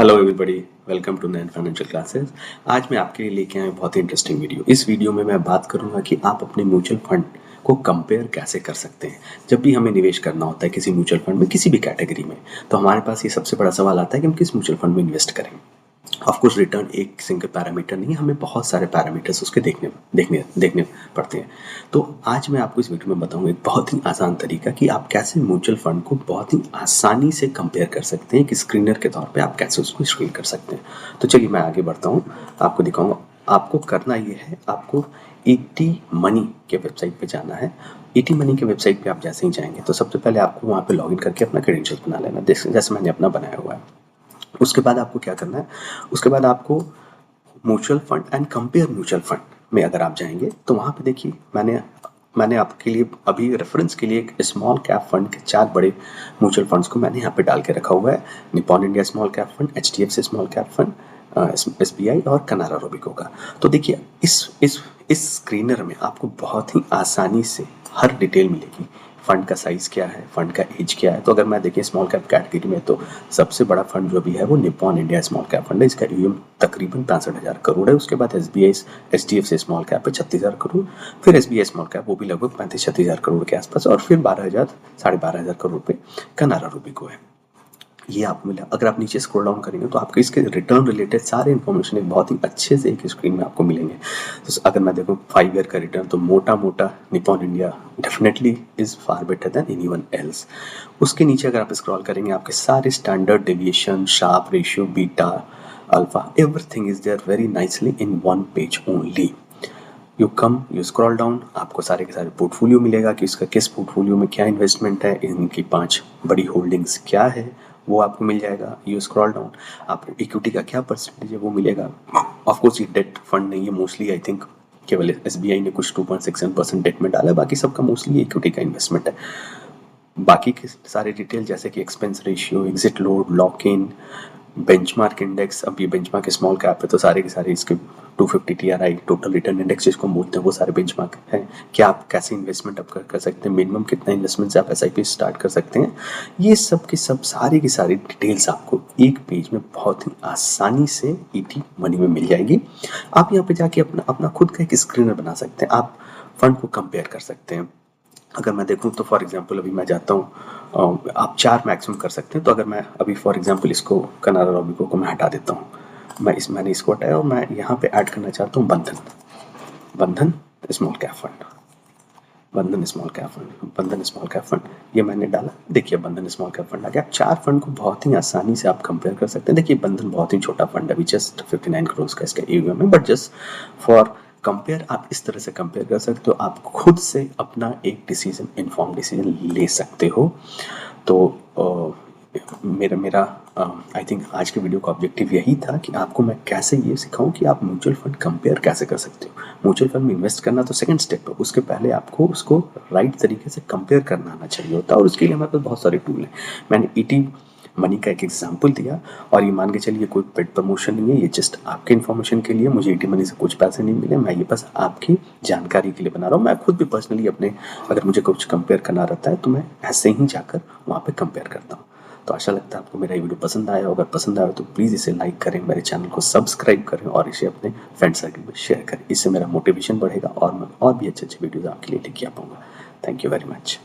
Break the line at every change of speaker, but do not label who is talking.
Hello everybody, welcome to Nain financial classes. आज मैं आपके लिए लेके आया हूं बहुत ही इंटरेस्टिंग वीडियो। इस वीडियो में मैं बात करूंगा कि आप अपने म्यूचुअल फंड को कंपेयर कैसे कर सकते हैं। जब भी हमें निवेश करना होता है किसी म्यूचुअल फंड में, किसी भी कैटेगरी में, तो हमारे पास ये सबसे बड़ा सवाल आता है कि हम किस म्यूचुअल फंड में इन्वेस्ट करें। ऑफ कोर्स रिटर्न एक सिंगल पैरामीटर नहीं है, हमें बहुत सारे पैरामीटर्स उसके देखने पड़ते हैं। तो आज मैं आपको इस वीडियो में बताऊंगा एक बहुत ही आसान तरीका कि आप कैसे म्यूचुअल फंड को बहुत ही आसानी से कंपेयर कर सकते हैं, कि स्क्रीनर के तौर पे आप कैसे उसको स्क्रीन कर सकते हैं। तो चलिए मैं आगे बढ़ता हूँ, आपको दिखाऊंगा। आपको करना ये है, आपको ईटी मनी के वेबसाइट पे जाना है। ईटी मनी के वेबसाइट पे आप जैसे ही जाएंगे तो सबसे पहले आपको वहाँ पे लॉगिन करके अपना क्रेडेंशियल्स बना लेना, जैसे मैंने अपना बनाया हुआ है। उसके बाद आपको क्या करना है, उसके बाद आपको mutual fund and compare mutual fund में अगर आप जाएंगे तो वहाँ पे देखिए मैंने आपके लिए अभी रेफरेंस के लिए एक स्मॉल कैप फंड के 4 बड़े म्यूचुअल फंड्स को मैंने यहाँ पे डाल के रखा हुआ है। Nippon India small cap fund, HDFC small cap fund, SBI और कनारा रोबिको का। तो देखिए इस स्क्रीनर में आपको बहुत ही आसानी से हर डिटेल मिलेगी। फंड का साइज़ क्या है, फंड का एज क्या है। तो अगर मैं देखिए स्मॉल कैप कैटेगरी में, तो सबसे बड़ा फंड जो भी है वो Nippon India small cap fund है। इसका यूएम तकरीबन 65,000 करोड़ है। उसके बाद एसबीआई एचडीएफसी स्मॉल कैप है 36,000 करोड़, फिर एसबीआई स्मॉल कैप वो भी लगभग 35-36,000 करोड़ के आसपास, और फिर 12,000 करोड़ पे कनारा रूबिको है। ये आपको मिला। अगर आप नीचे स्क्रॉल डाउन करेंगे तो आपको इसके रिटर्न रिलेटेड सारे इन्फॉर्मेशन एक बहुत ही अच्छे से एक स्क्रीन में आपको मिलेंगे। तो अगर मैं देखूँ 5 ईयर का रिटर्न, तो मोटा मोटा Nippon India definitely is far better than anyone else. उसके नीचे अगर आप स्क्रॉल करेंगे, आपके सारे standard deviation, Sharpe ratio, beta, alpha, everything is there very nicely in one page only. You scroll down, आपको सारे के सारे पोर्टफोलियो मिलेगा कि इसका किस पोर्टफोलियो में क्या इन्वेस्टमेंट है, इनकी 5 बड़ी होल्डिंग्स क्या है वो आपको मिल जाएगा। यू स्क्रॉल डाउन, आपको इक्विटी का क्या परसेंटेज है वो मिलेगा। ऑफकोर्स ये डेट फंड नहीं है, मोस्टली आई थिंक केवल एसबीआई ने कुछ 2.67% डेट में डाला है, बाकी सबका मोस्टली इक्विटी का इन्वेस्टमेंट है। बाकी के सारे डिटेल जैसे कि expense ratio, exit load, lock in, benchmark index. अब ये बेंचमार्क स्मॉल कैप है तो सारे के सारे इसके 250 टीआरआई टोटल रिटर्न इंडेक्स जिसको हम बोलते हैं वो सारे बेंचमार्क हैं। क्या आप कैसे इन्वेस्टमेंट आप कर सकते हैं, मिनिमम कितना इन्वेस्टमेंट से आप एसआईपी स्टार्ट कर सकते हैं, ये सब की सब सारी की सारी डिटेल्स आपको एक पेज में बहुत ही आसानी से ईटी मनी में मिल जाएगी। आप यहाँ पे जाके अपना अपना खुद का एक स्क्रीनर बना सकते हैं, आप फंड को कंपेयर कर सकते हैं। अगर मैं देखूँ तो फॉर एग्जांपल अभी मैं जाता हूँ, आप 4 मैक्सिमम कर सकते हैं। तो अगर मैं अभी फॉर एग्जांपल इसको कनारा रोबिको को मैं हटा देता हूँ, मैंने इसको हटाया और मैं यहाँ पे ऐड करना चाहता हूँ बंधन स्मॉल कैप फंड। बंधन स्मॉल कैप फंड ये मैंने डाला। देखिए बंधन स्मॉल कैप फंड आ गया। आप 4 फंड को बहुत ही आसानी से आप कंपेयर कर सकते हैं। देखिए बंधन बहुत ही छोटा फंड है, अभी जस्ट 59 करोड़ का इसका एयूएम है, बट जस्ट फॉर कंपेयर आप इस तरह से कंपेयर कर सकते हो। आप खुद से अपना एक डिसीजन, इन्फॉर्म डिसीजन ले सकते हो। तो मेरा आई थिंक आज के वीडियो का ऑब्जेक्टिव यही था कि आपको मैं कैसे ये सिखाऊं कि आप म्यूचुअल फंड कंपेयर कैसे कर सकते हो। म्यूचुअल फंड में इन्वेस्ट करना तो सेकंड स्टेप है, उसके पहले आपको उसको राइट तरीके से कंपेयर करना आना चाहिए होता है, और उसके लिए हमारे पास बहुत सारे टूल हैं। मैंने ईटी मनी का एक एग्जाम्पल दिया, और ये मान के चलिए कोई पेड प्रमोशन नहीं है, ये जस्ट आपके इन्फॉर्मेशन के लिए। मुझे ईटी मनी से कुछ पैसे नहीं मिले, मैं ये बस आपकी जानकारी के लिए बना रहा हूँ। मैं खुद भी पर्सनली अपने, अगर मुझे कुछ कंपेयर करना रहता है तो मैं ऐसे ही जाकर वहाँ पे कंपेयर करता हूँ। तो आशा लगता है आपको मेरा ये वीडियो पसंद आया होगा। पसंद आया तो प्लीज़ इसे लाइक करें, मेरे चैनल को सब्सक्राइब करें और इसे अपने फ्रेंड सर्कल में शेयर करें। इससे मेरा मोटिवेशन बढ़ेगा और मैं और भी अच्छे वीडियोज़ आपके लिए लेके आ पाऊँगा। Thank you very much.